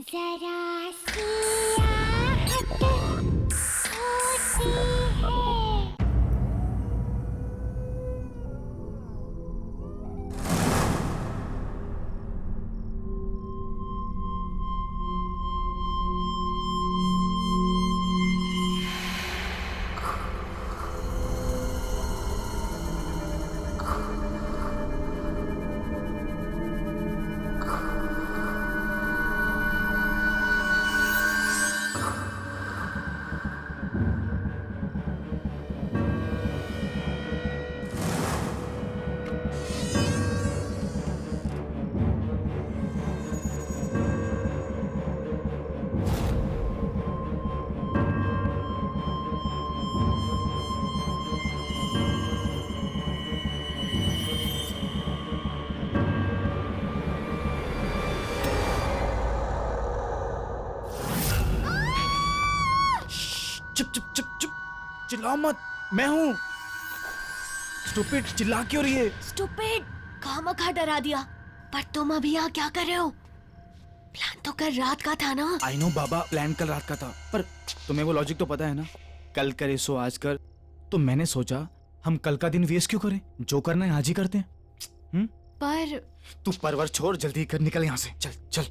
जरा सियाहत होती है। चुप चुप चुप चुप, चिल्लाओ मत, मैं हूँ। स्टूपिड, चिल्ला क्यों रही है? स्टूपिड, खामखा डरा दिया। पर तुम अभी यहाँ क्या कर रहे हो? प्लान तो कल रात का था ना। आई नो बाबा, प्लान कल रात का था, पर तुम्हें वो लॉजिक तो पता है ना, कल करे सो आज कर। तो मैंने सोचा हम कल का दिन वेस्ट क्यों करें, जो करना है आज ही करते हैं। पर तू परवर छोड़, जल्दी कर निकल यहाँ से, चल चल।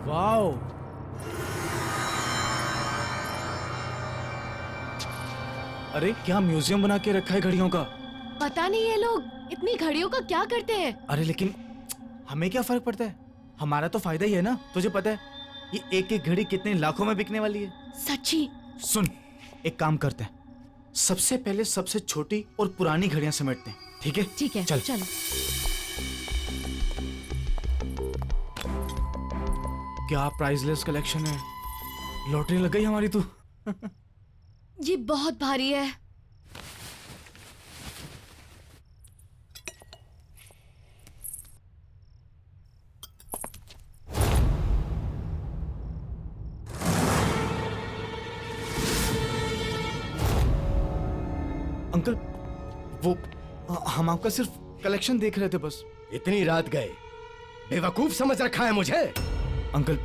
वाओ, अरे क्या म्यूजियम बना के रखा है घड़ियों का। पता नहीं ये लोग इतनी घड़ियों का क्या करते हैं। अरे लेकिन हमें क्या फर्क पड़ता है, हमारा तो फायदा ही है ना। तुझे पता है ये एक एक घड़ी कितने लाखों में बिकने वाली है। सच्ची? सुन, एक काम करते हैं, सबसे पहले सबसे छोटी और पुरानी घड़ियां समेटते हैं, ठीक है? ठीक है, चल चलो। क्या प्राइसलेस कलेक्शन है, लॉटरी लग गई हमारी तो। ये बहुत भारी है। अंकल, वो हम आपका सिर्फ कलेक्शन देख रहे थे बस। इतनी रात गए, बेवकूफ समझ रखा है मुझे? अंकल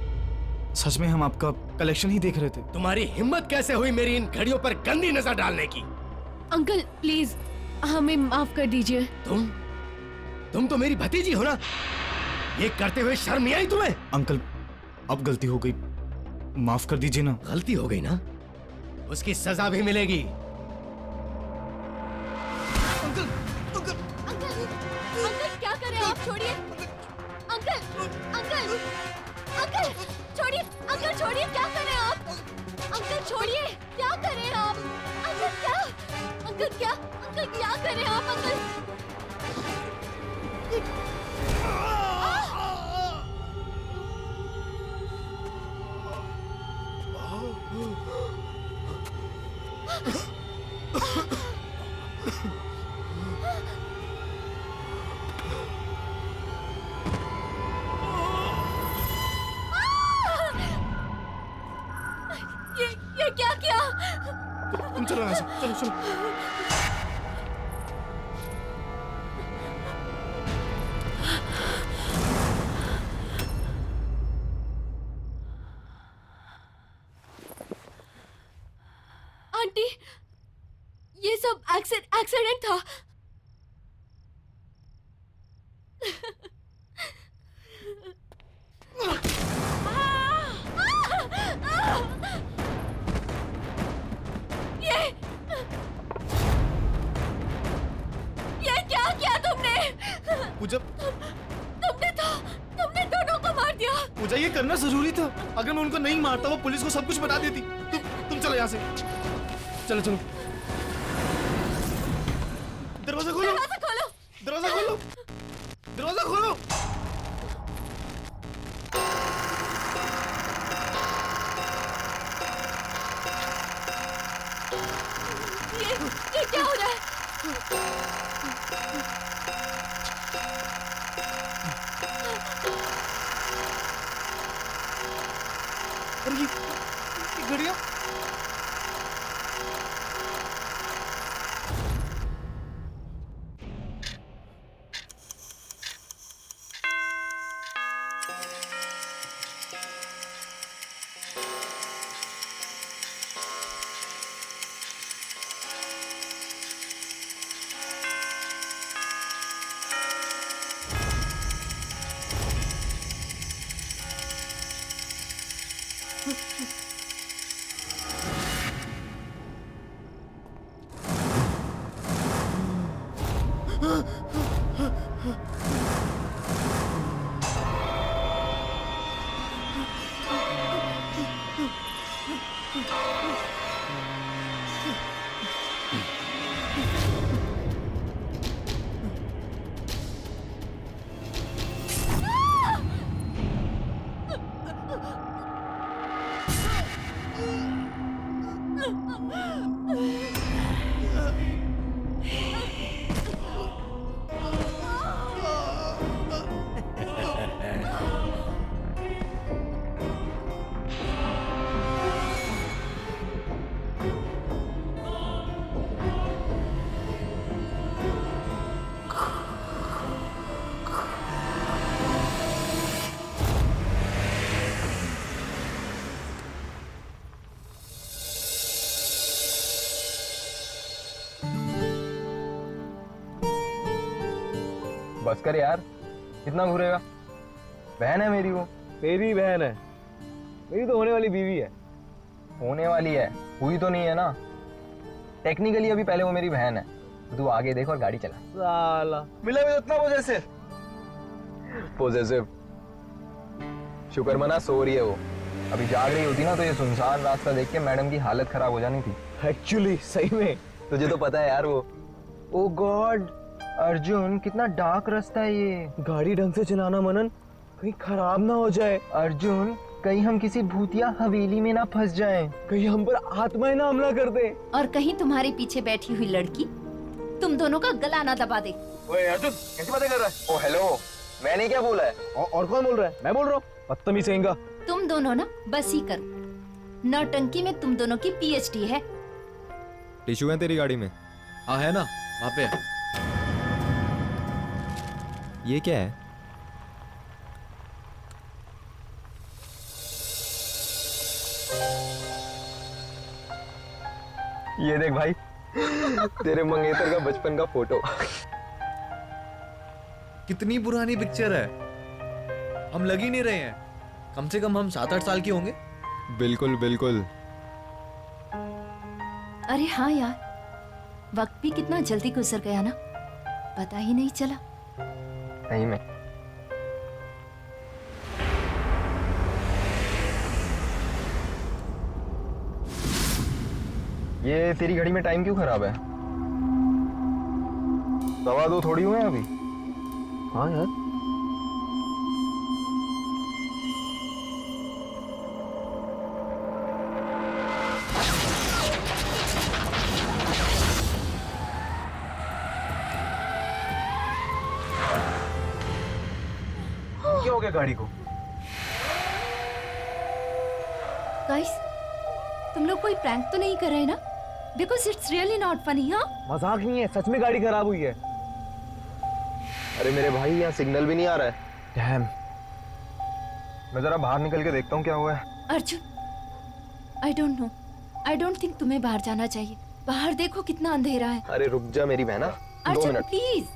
सच में हम आपका कलेक्शन ही देख रहे थे। तुम्हारी हिम्मत कैसे हुई मेरी इन घड़ियों पर गंदी नजर डालने की? अंकल प्लीज हमें माफ कर दीजिए। तुम तो मेरी भतीजी हो ना, ये करते हुए शर्म नहीं आई तुम्हें? अंकल अब गलती हो गई, माफ कर दीजिए ना। गलती हो गई ना, उसकी सजा भी मिलेगी। अंकल क्या कर रहे हो आप? छोड़िए अंकल, अंकल, अंकल छोड़िए, अंकल छोड़िए, क्या कर रहे हैं आप? अंकल छोड़िए, क्या कर रहे हैं आप? अंकल क्या, अंकल क्या, अंकल क्या कर रहे हैं आप? अंकल ये क्या तुम चलो यहाँ से, चलो चलो। आंटी, ये सब एक्सीडेंट था। ये क्या किया तुमने? पूजा, तुमने दोनों को मार दिया। पूजा ये करना जरूरी था। अगर मैं उनको नहीं मारता वो पुलिस को सब कुछ बता देती। तुम चलो यहाँ से, चलो चलो। दरवाजा खोलो, दरवाजा खोलो। दरवाजा खोलो, दरवाजा खोलो। ये क्या हो रहा है? अरे ये घड़ियाँ। बस कर यार, कितना घूरेगा। बहन है मेरी, वो तेरी बहन है, मेरी तो होने वाली बीवी है। होने वाली है, हुई तो नहीं है ना। टेक्निकली अभी पहले वो मेरी बहन है। तू आगे देख और गाड़ी चला। साला मिला भी उतना पॉजेसिव। शुक्र मना सो रही है वो। अभी जाग रही होती ना तो ये सुनसान रास्ता देख के मैडम की हालत खराब हो जानी थी। एक्चुअली सही में तुझे तो पता है यार वो। ओ गॉड अर्जुन, कितना डार्क रास्ता है ये। गाड़ी ढंग से चलाना मनन, कहीं खराब ना हो जाए। अर्जुन, कहीं हम किसी भूतिया हवेली में ना फंस जाएं। कहीं हम पर आत्माएं ना हमला कर दे। और कहीं तुम्हारे पीछे बैठी हुई लड़की तुम दोनों का गला ना दबा दे। ओए अर्जुन, कैसी बातें कर रहा है? ओ हेलो, मैंने क्या बोला है? और कौन बोल रहा है? मैं बोल रहा हूँ। बदतमीज कहेंगा। तुम दोनों ना बस ही करो। नौटंकी में तुम दोनों की पीएचडी है। टिश्यू है तेरी गाड़ी में? हाँ है ना, वहाँ पे है। ये क्या है? ये देख भाई, तेरे मंगेतर का बचपन का फोटो। कितनी पुरानी पिक्चर है, हम लग ही नहीं रहे हैं। कम से कम हम 7-8 साल के होंगे। बिल्कुल बिल्कुल। अरे हाँ यार, वक्त भी कितना जल्दी गुजर गया ना, पता ही नहीं चला। सही में। ये तेरी घड़ी में टाइम क्यों खराब है? 2:15 थोड़ी हुए हैं अभी। हाँ यार, क्या हो गया गाड़ी को? गाइस, तुम लोग कोई प्रैंक तो नहीं कर रहे ना? Because it's really not funny. हाँ, मजाक नहीं है, सच में गाड़ी खराब हुई है. अरे मेरे भाई यहाँ सिग्नल भी नहीं आ रहा है. डैम. मैं जरा बाहर निकल के देखता हूँ क्या हुआ है. Arjun, I don't know. I don't think तुम्हें बाहर जाना चाहिए. बाहर देखो कितना अंधेरा है. अरे रुक जा मेरी बहना, 2 अर्जुन मिनट. प्लीज.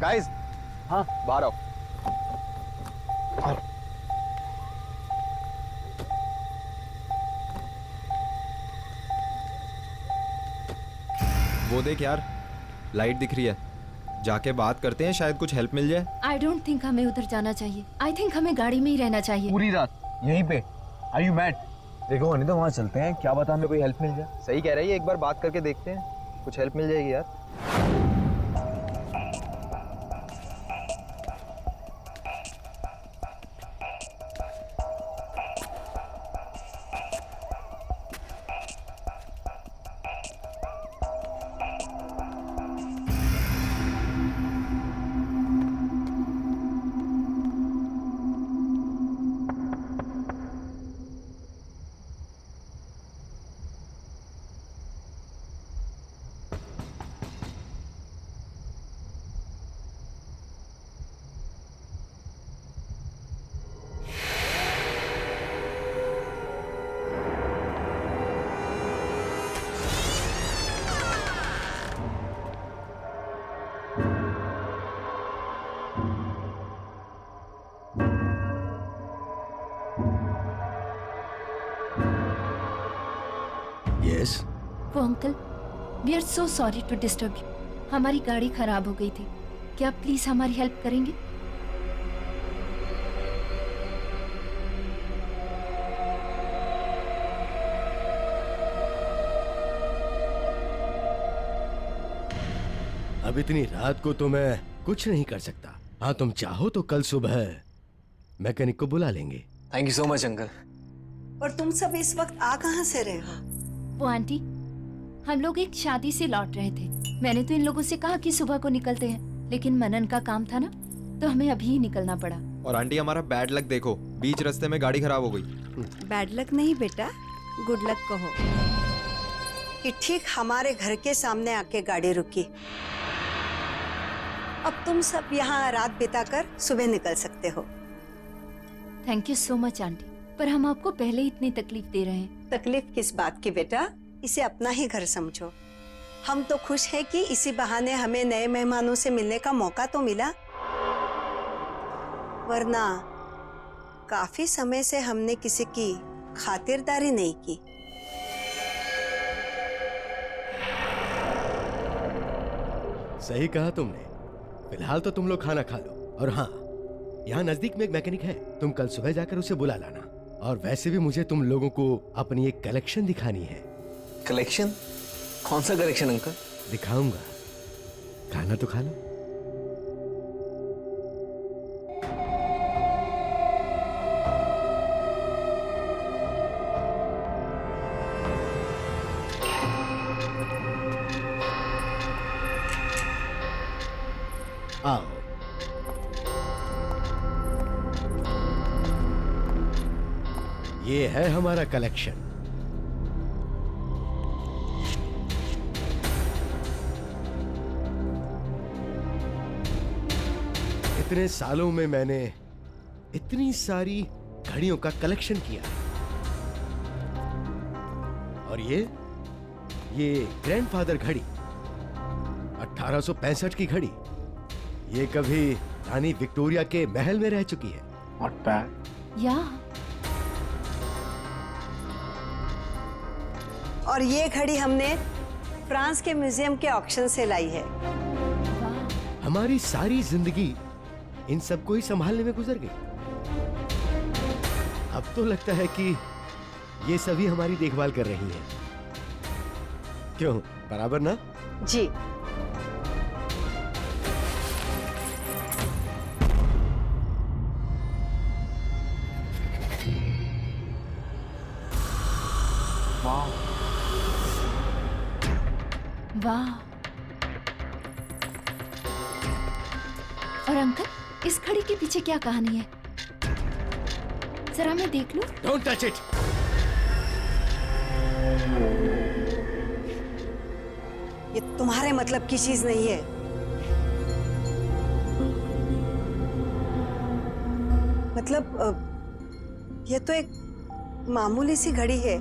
गाइस, हाँ बाहर आओ. वो देख यार, लाइट दिख रही है. जाके बात करते हैं, शायद कुछ हेल्प मिल जाए. आई डोंट थिंक हमें उधर जाना चाहिए. आई थिंक हमें गाड़ी में ही रहना चाहिए. पूरी रात यहीं पे. Are you mad? देखो नहीं तो वहाँ चलते हैं, क्या पता हमें कोई हेल्प मिल जाए. सही कह रही है, एक बार बात करके देखते हैं, कुछ हेल्प मिल जाएगी यार. यस. वो uncle, we are so sorry to disturb you. हमारी गाड़ी खराब हो गई थी. क्या आप प्लीज हमारी हेल्प करेंगे? अब इतनी रात को तो मैं कुछ नहीं कर सकता. हाँ, तुम चाहो तो कल सुबह मैकेनिक को बुला लेंगे. Thank you so much uncle. और तुम सब इस वक्त आ कहाँ से रहे हो? वो आंटी, हम लोग एक शादी से लौट रहे थे. मैंने तो इन लोगों से कहा कि सुबह को निकलते हैं, लेकिन मनन का काम था ना, तो हमें अभी ही निकलना पड़ा. और आंटी, हमारा बैड लक देखो, बीच रास्ते में गाड़ी खराब हो गई. बैड लक नहीं बेटा, गुड लक कहो कि ठीक हमारे घर के सामने आके गाड़ी रुकी. अब तुम सब यहाँ रात बिताकर सुबह निकल सकते हो. Thank you so much aunty, पर हम आपको पहले ही इतनी तकलीफ दे रहे हैं. तकलीफ किस बात की बेटा, इसे अपना ही घर समझो. हम तो खुश हैं कि इसी बहाने हमें नए मेहमानों से मिलने का मौका तो मिला, वरना काफी समय से हमने किसी की खातिरदारी नहीं की. सही कहा तुमने. फिलहाल तो तुम लोग खाना खा लो. और हाँ, यहाँ नजदीक में एक मैकेनिक है, तुम कल सुबह जाकर उसे बुला लाना. और वैसे भी मुझे तुम लोगों को अपनी एक कलेक्शन दिखानी है. कलेक्शन? कौन सा कलेक्शन अंकल? दिखाऊंगा, खाना तो खा लो. आओ. ये है हमारा कलेक्शन. इतने सालों में मैंने इतनी सारी घड़ियों का कलेक्शन किया. और ये ग्रैंडफादर घड़ी, 1865 की घड़ी. ये कभी रानी विक्टोरिया के महल में रह चुकी है. Not bad. या और ये घड़ी हमने फ्रांस के म्यूजियम के ऑक्शन से लाई है. हमारी सारी जिंदगी इन सबको ही संभालने में गुजर गई. अब तो लगता है कि ये सभी हमारी देखभाल कर रही हैं. क्यों, बराबर ना? जी. वाह। और अंकल, इस घड़ी के पीछे क्या कहानी है? जरा मैं देख लूं। Don't touch it. ये तुम्हारे मतलब की चीज नहीं है। मतलब ये तो एक मामूली सी घड़ी है।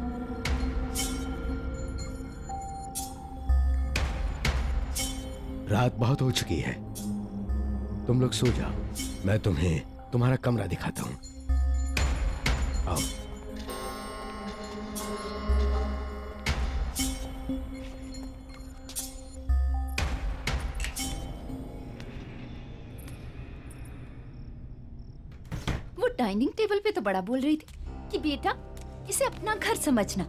रात बहुत हो चुकी है, तुम लोग सो जाओ, मैं तुम्हें तुम्हारा कमरा दिखाता हूं। आओ। वो डाइनिंग टेबल पे तो बड़ा बोल रही थी कि बेटा इसे अपना घर समझना।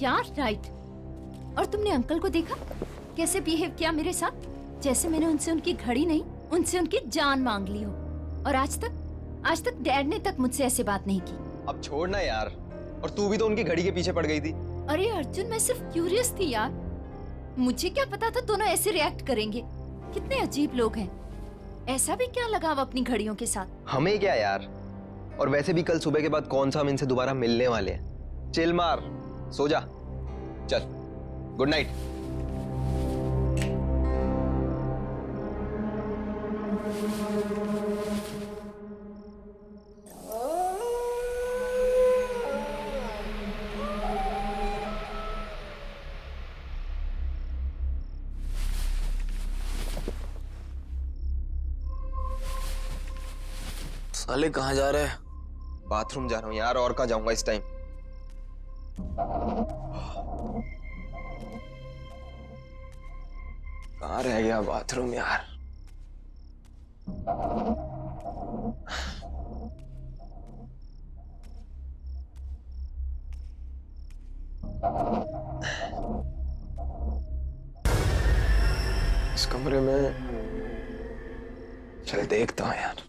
यार राइट। और तुमने अंकल को देखा कैसे बिहेव किया मेरे साथ, जैसे मैंने उनसे उनकी घड़ी नहीं, उनसे उनकी जान मांग ली हो। और आज तक डैड ने तक मुझसे ऐसे बात नहीं की। अब छोड़ना यार, और तू भी तो उनकी घड़ी के पीछे पड़ गई थी। अरे अर्जुन, मैं सिर्फ क्यूरियस थी यार, मुझे क्या पता था दोनों ऐसे रिएक्ट करेंगे। कितने अजीब लोग हैं। ऐसा भी क्या लगाव अपनी घड़ियों के साथ? हमें क्या यार, और वैसे भी कल सुबह के बाद कौन सा हम इनसे दोबारा मिलने वाले हैं। चिल मार, सो जा, चल, गुड नाइट। साले कहाँ जा रहे हैं? बाथरूम जा रहा हूँ यार, और कहाँ जाऊंगा इस टाइम। कहाँ रह गया बाथरूम यार? इस कमरे में चल देखता हूँ यार।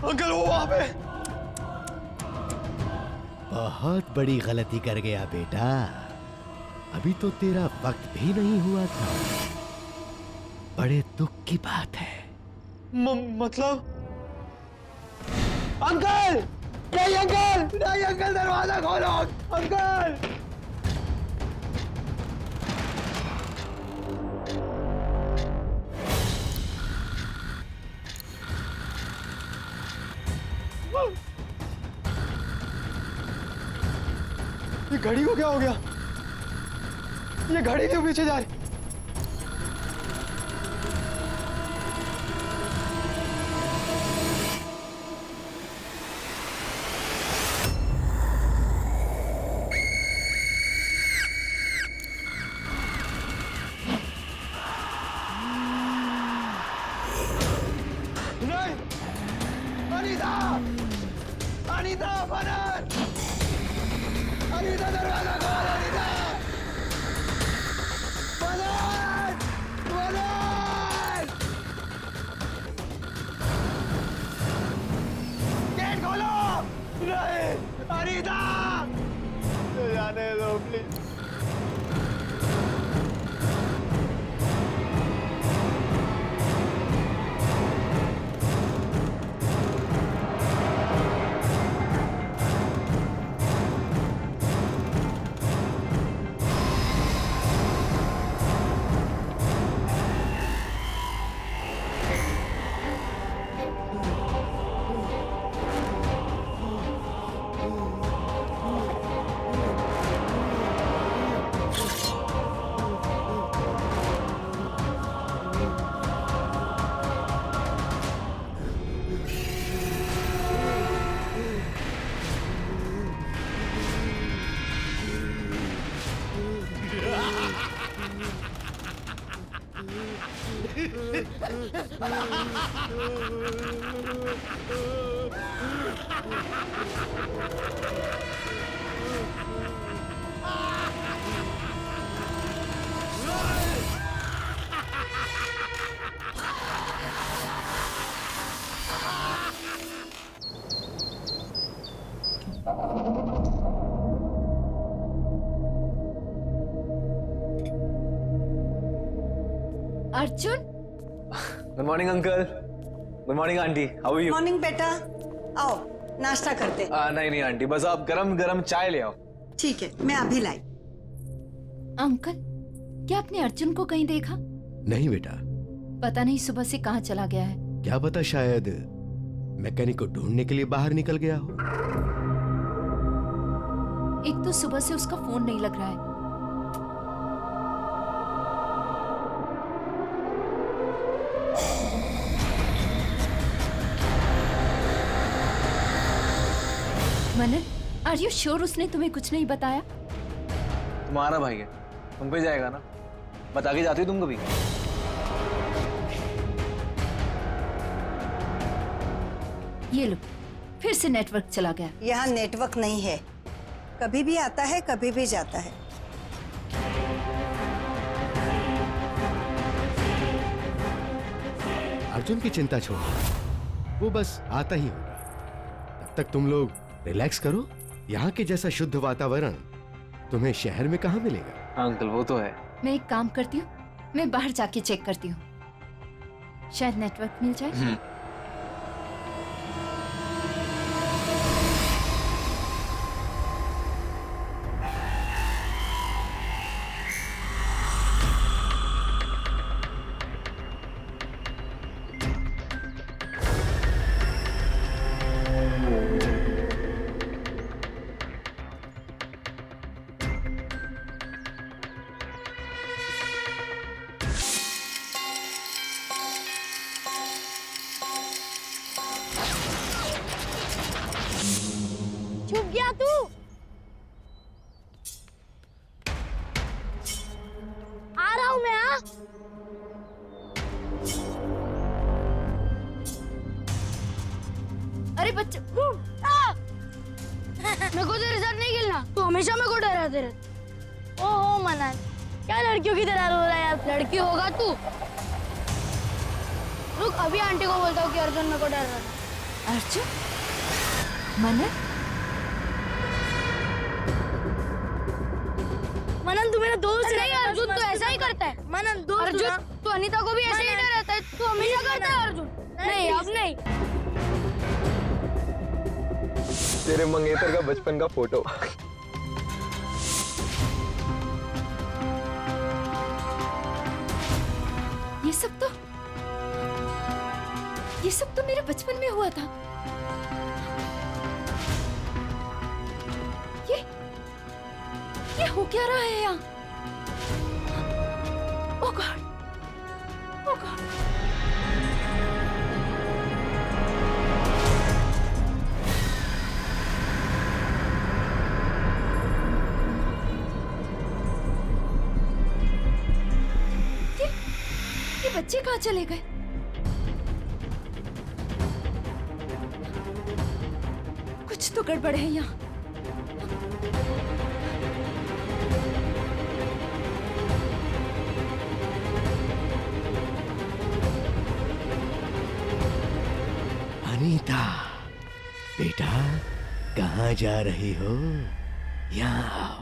अंकल वो वहां पे। बहुत बड़ी गलती कर गया बेटा, अभी तो तेरा वक्त भी नहीं हुआ था। बड़े दुख की बात है। मतलब अंकल, नहीं अंकल, नहीं अंकल, दरवाजा खोलो अंकल। ये घड़ी को क्या हो गया? ये घड़ी क्यों पीछे जा रही? नहीं, अनीता, अनीता, बनर, अनीता, दरवाजा खोल, अनीता, बनर, बनर, गेट खोलो। नहीं, अनीता, जाने दो please. Arjun, good morning uncle, good morning aunty, how are you? Morning बेटा, आओ नाश्ता करते। नहीं नहीं आंटी, बस आप गरम गरम चाय ले आओ। ठीक है, मैं अभी लाई। अंकल, क्या आपने अर्जुन को कहीं देखा? नहीं बेटा, पता नहीं सुबह से कहाँ चला गया है। क्या पता शायद मैकेनिक को ढूंढने के लिए बाहर निकल गया हो। एक तो सुबह से उसका फोन नहीं लग रहा है। मनन, आर यू श्योर उसने तुम्हें कुछ नहीं बताया? तुम्हारा भाई है, तुम पे जाएगा ना, बता के जाती हो तुम कभी? ये लो, फिर से नेटवर्क चला गया। यहाँ नेटवर्क नहीं है, कभी भी आता है कभी भी जाता है। अर्जुन की चिंता छोड़ो, वो बस आता ही होगा। तब तक तुम लोग रिलैक्स करो। यहाँ के जैसा शुद्ध वातावरण तुम्हें शहर में कहाँ मिलेगा। हाँ अंकल, वो तो है। मैं एक काम करती हूँ, मैं बाहर जाके चेक करती हूँ, शायद नेटवर्क मिल जाए। छुप गया तू। आ रहा हूं मैं। हाँ, अरे बच्चे, मेरे को तेरे साथ नहीं खेलना, तू हमेशा मेरे को डराते रहता। ओहो मनन, क्या लड़कियों की तरह रो रहा है यार? लड़की होगा तू। रुक, अभी आंटी को बोलता हूँ कि अर्जुन मेरे को डर रहा था। अर्जुन, मनन, मनन तू मेरा दोस्त नहीं, अर्जुन तो ऐसा ही करता है। मनन दोस्त अर्जुन, तू अनीता को भी ऐसे ही डराता है, तू हमेशा करता है अर्जुन। नहीं अब नहीं। तेरे मंगेतर का बचपन का फोटो। ये सब तो मेरे बचपन में हुआ था। ये हो क्या रहा है यहाँ? ओह गॉड, ओह गॉड। ये बच्चे कहाँ चले गए? कुछ तो गड़बड़ है यहाँ। अनीता, बेटा कहाँ जा रही हो? यहाँ आओ।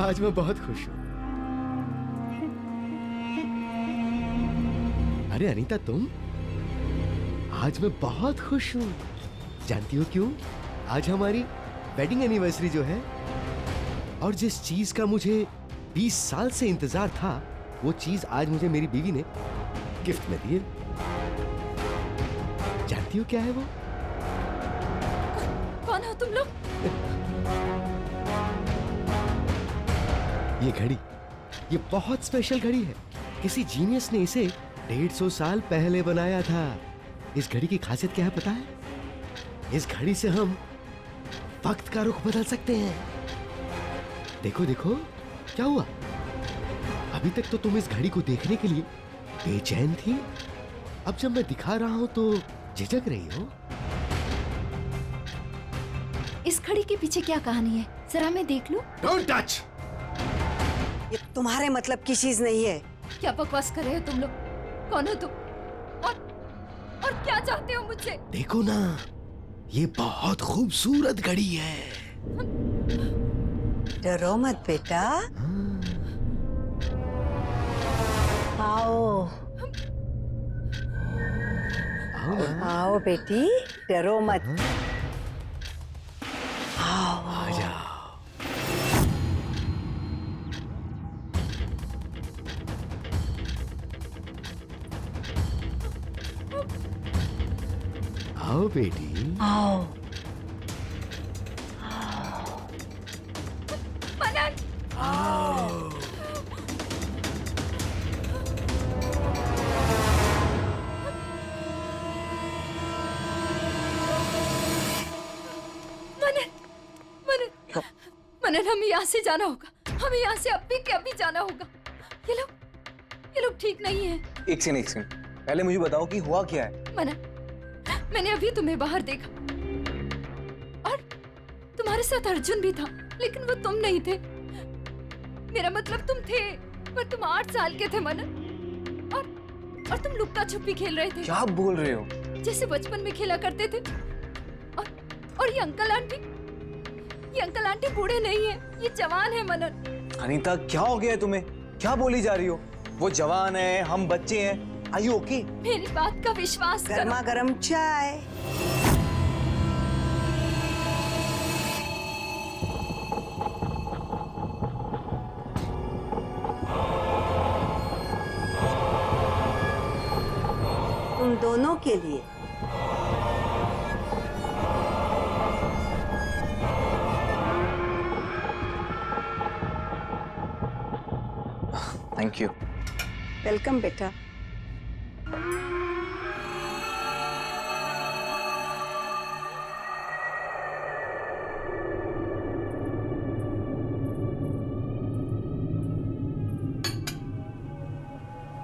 आज मैं बहुत खुश हूं। अरे अनीता, तुम? आज मैं बहुत खुश हूं। जानती हो क्यों? आज हमारी वेडिंग एनिवर्सरी जो है, और जिस चीज का मुझे 20 साल से इंतजार था, वो चीज आज मुझे मेरी बीवी ने गिफ्ट में दी है। जानती हो क्या है वो? कौन हो तुम लोग? ये घड़ी, ये बहुत स्पेशल घड़ी है। किसी जीनियस ने इसे 150 साल पहले बनाया था। इस घड़ी की खासियत क्या है पता है? इस घड़ी से हम वक्त का रुख बदल सकते हैं। देखो देखो, क्या हुआ? अभी तक तो तुम इस घड़ी को देखने के लिए बेचैन थी। अब जब मैं दिखा रहा हूं तो झिझक रही हो। इस घड़ी के पीछे क्या कहानी है? जरा मैं देख लूं। Don't touch! ये तुम्हारे मतलब की चीज नहीं है। क्या बकवास कर रहे हो तुम लोग? कौन हो तुम? और क्या चाहते हो मुझसे? देखो ना, ये बहुत खूबसूरत घड़ी है। डरो मत बेटा, आओ आओ ना। आओ बेटी, डरो मत। आओ। आ जाओ। आओ बेटी। आओ। मनन! मनन! मनन! मनन, हमें यहाँ से जाना होगा। हमें यहाँ से अभी के अभी जाना होगा। ये लोग ठीक नहीं है। एक सेकंड, पहले मुझे बताओ कि हुआ क्या है। मनन, मैंने अभी तुम्हें बाहर देखा और तुम्हारे साथ अर्जुन भी था, लेकिन वो तुम नहीं थे। मेरा मतलब तुम थे, पर तुम 8 साल के थे मनन। और तुम लुक्का छुपी खेल रहे थे। क्या बोल रहे हो? जैसे बचपन में खेला करते थे। और ये अंकल आंटी बूढ़े नहीं है, ये जवान है मनन। अनीता, क्या हो गया है तुम्हें? क्या बोली जा रही हो? वो जवान है, हम बच्चे हैं। Are you okay? मेरी बात का विश्वास करो। गर्मा गर्म चाय। तुम दोनों के लिए। Thank you. वेलकम बेटा।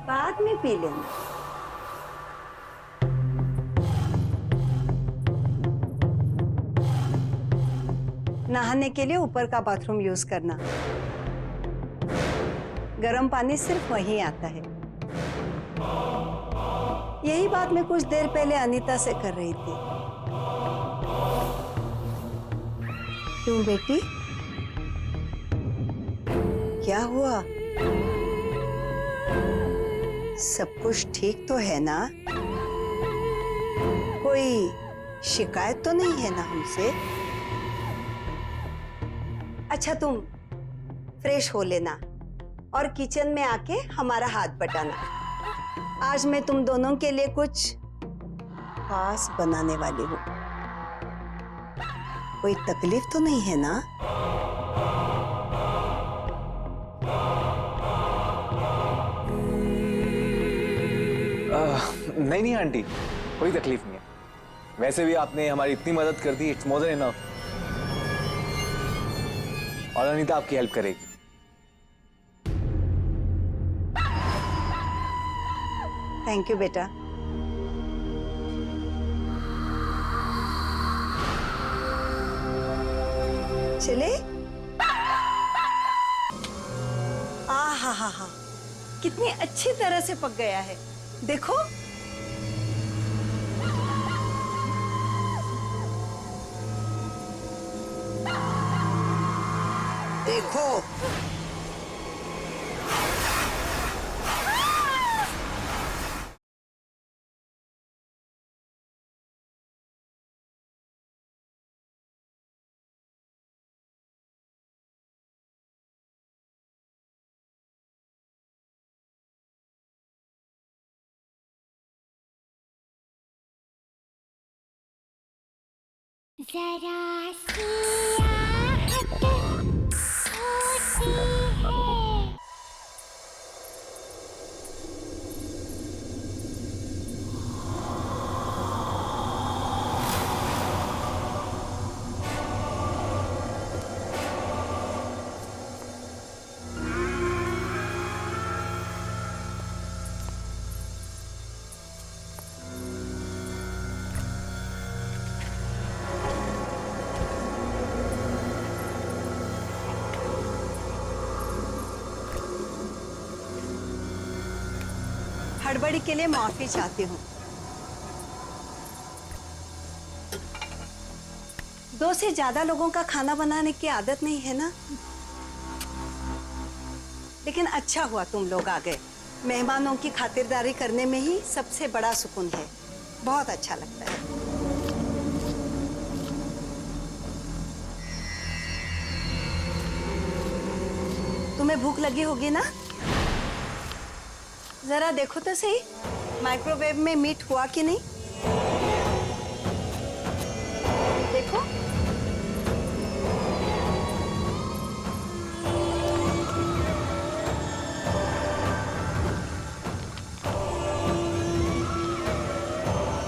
बाद में पी लेना। नहाने के लिए ऊपर का बाथरूम यूज करना। गर्म पानी सिर्फ वहीं आता है। यही बात मैं कुछ देर पहले अनीता से कर रही थी। क्यों बेटी, क्या हुआ? सब कुछ ठीक तो है ना? कोई शिकायत तो नहीं है ना हमसे? अच्छा, तुम फ्रेश हो लेना और किचन में आके हमारा हाथ बटाना। आज मैं तुम दोनों के लिए कुछ खास बनाने वाली हूँ। कोई तकलीफ तो नहीं है ना? नहीं आंटी, कोई तकलीफ नहीं है। वैसे भी आपने हमारी इतनी मदद कर दी, इट्स मोर देन इनफ। और अनीता आपकी हेल्प करेगी। थैंक यू बेटा। चले? हा, कितनी अच्छी तरह से पक गया है, देखो। देखो। जरा सी आहट होती है। हड़बड़ी के लिए माफी चाहती हूँ। 2 से ज्यादा लोगों का खाना बनाने की आदत नहीं है ना, लेकिन अच्छा हुआ तुम लोग आ गए। मेहमानों की खातिरदारी करने में ही सबसे बड़ा सुकून है। बहुत अच्छा लगता है। तुम्हें भूख लगी होगी ना? जरा देखो तो सही, माइक्रोवेव में मीट हुआ कि नहीं। देखो।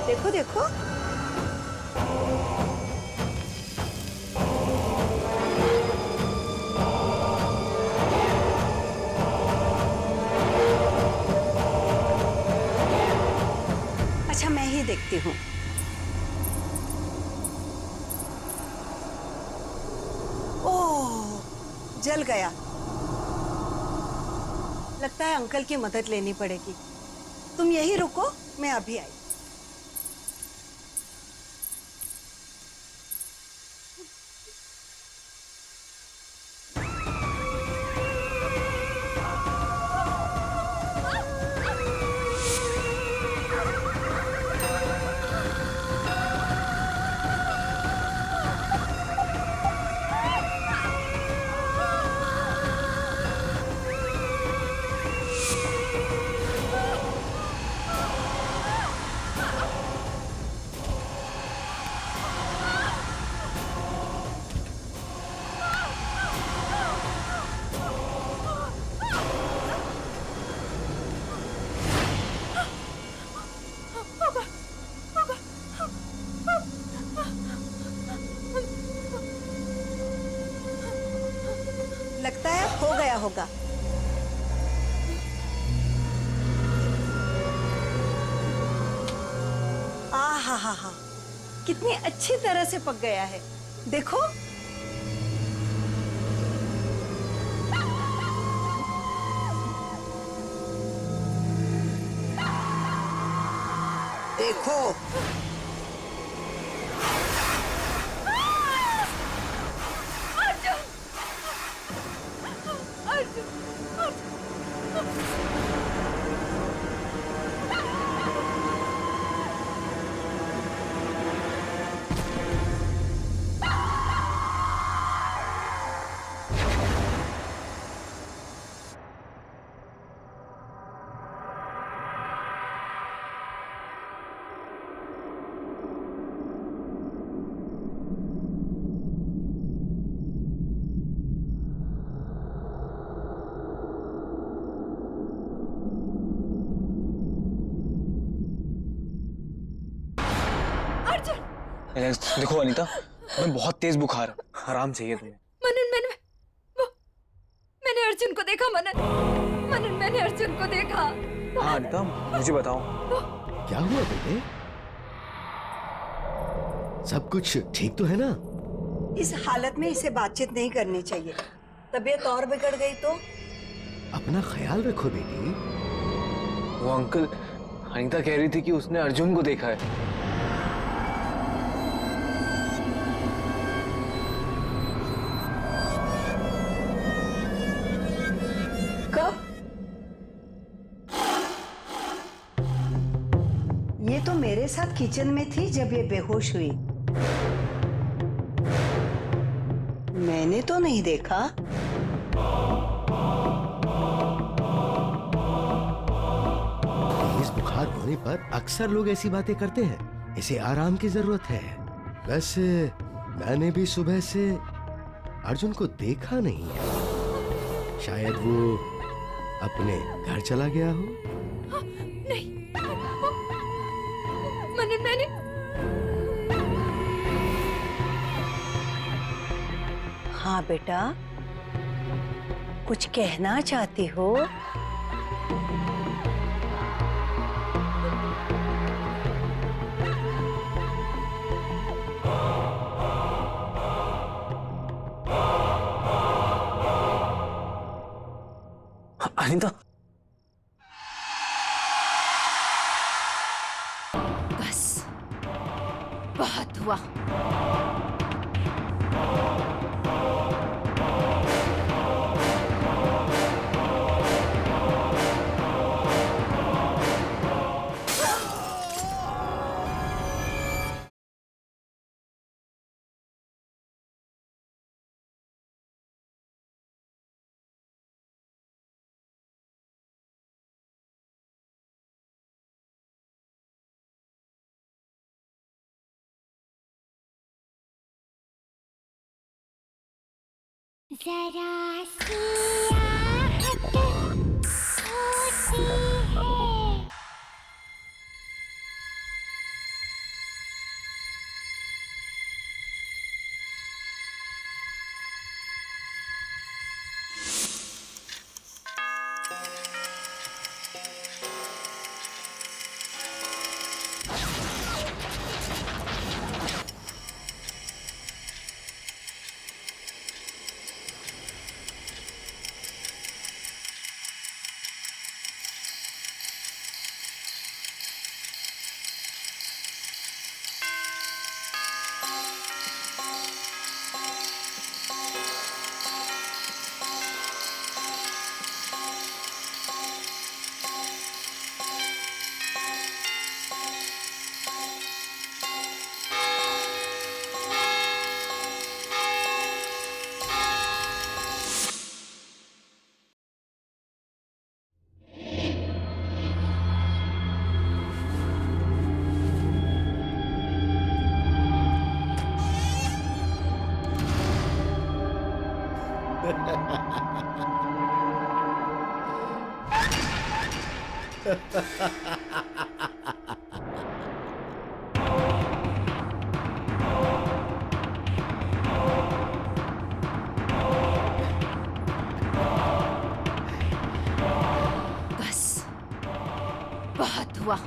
देखो देखो। अच्छा, मैं ही देखती हूँ। ओह, जल गया। लगता है अंकल की मदद लेनी पड़ेगी। तुम यही रुको, मैं अभी आई। लगता है हो गया होगा। हा, कितनी अच्छी तरह से पक गया है। देखो। देखो। देखो अनीता, मैं बहुत तेज बुखार है, आराम चाहिए तुम्हें। मनन, मैंने अर्जुन को देखा। मनन, मैंने अर्जुन को देखा। हाँ अनीता, मुझे बताओ क्या हुआ बेटे? सब कुछ ठीक तो है ना? इस हालत में इसे बातचीत नहीं करनी चाहिए। तबीयत और बिगड़ गई तो? अपना ख्याल रखो बेटी। वो अंकल, अनीता कह रही थी कि उसने अर्जुन को देखा है। कब? ये तो मेरे साथ किचन में थी जब ये बेहोश हुई। मैंने तो नहीं देखा। तेज बुखार होने पर अक्सर लोग ऐसी बातें करते हैं। इसे आराम की जरूरत है। वैसे मैंने भी सुबह से अर्जुन को देखा नहीं है। शायद वो अपने घर चला गया हो। नहीं, मैंने हाँ बेटा, कुछ कहना चाहती हो? अनिता, बस बहुत हुआ। जरा सी आहट होती है। बस बहुत हुआ।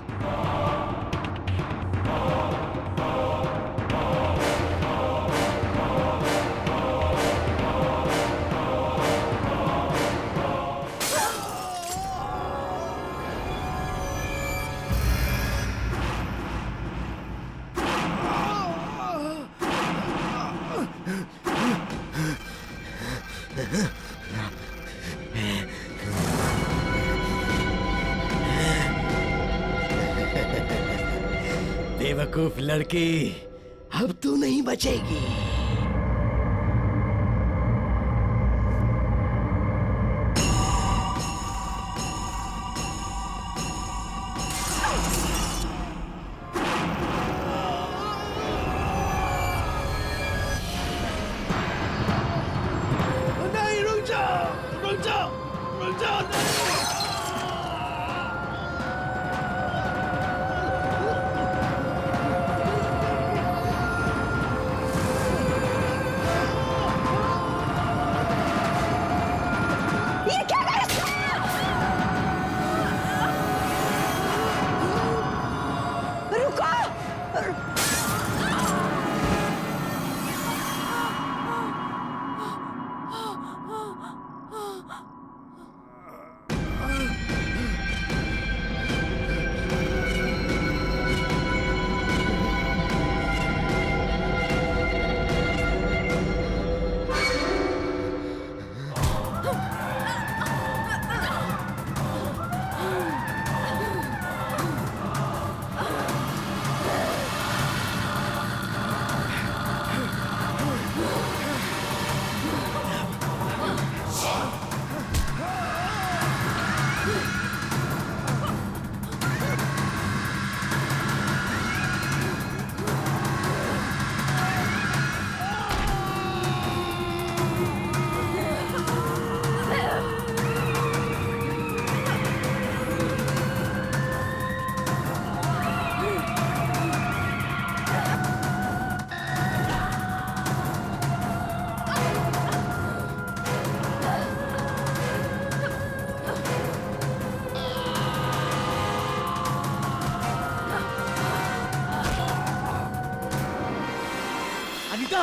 बेवकूफ लड़की, अब तू नहीं बचेगी। नहीं, रुक जाओ, रुक जाओ, रुक जाओ, नहीं।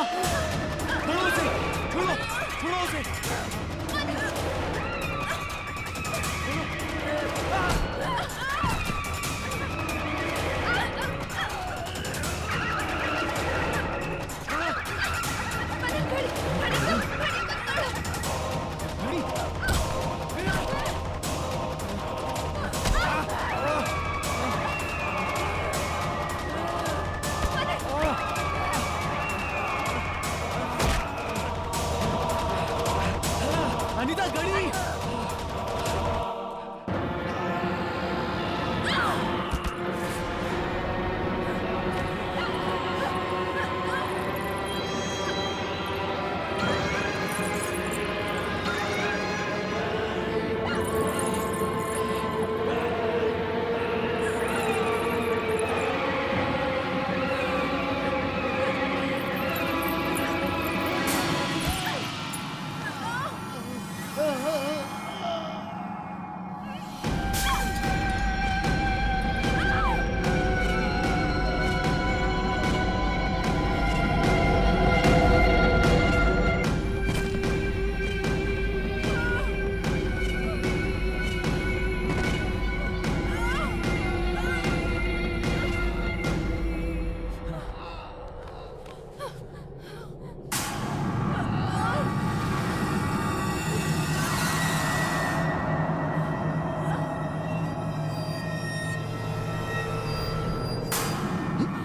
छोड़ो उसे, छोड़ो, छोड़ो उसे। अनीता गड़ी।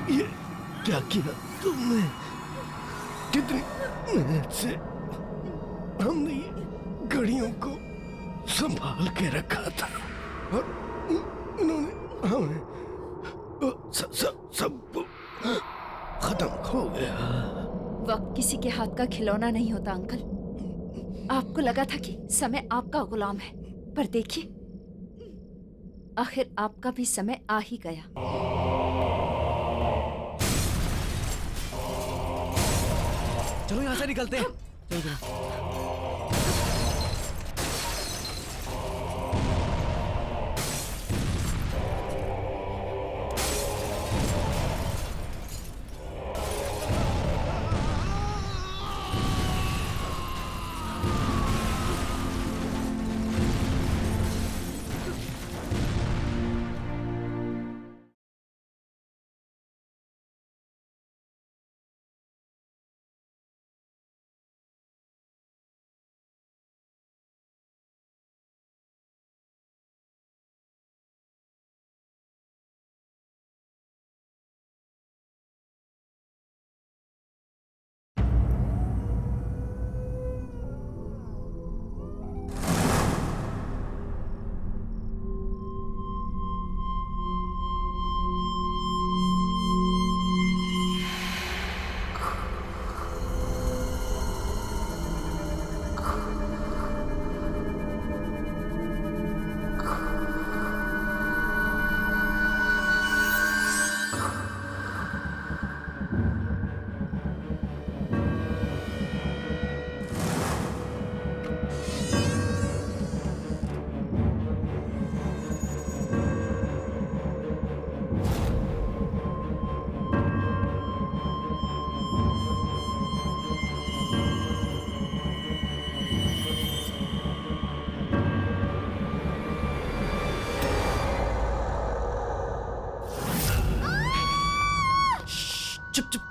ये क्या किया तुमने? कितनी मेहनत से हमने ये घड़ियों को संभाल के रखा था और इन्होंने हमें सब खत्म हो गया। वक्त किसी के हाथ का खिलौना नहीं होता अंकल। आपको लगा था कि समय आपका गुलाम है, पर देखिए आखिर आपका भी समय आ ही गया। चलो यहाँ से निकलते हैं। चलो चलो। चुप चुप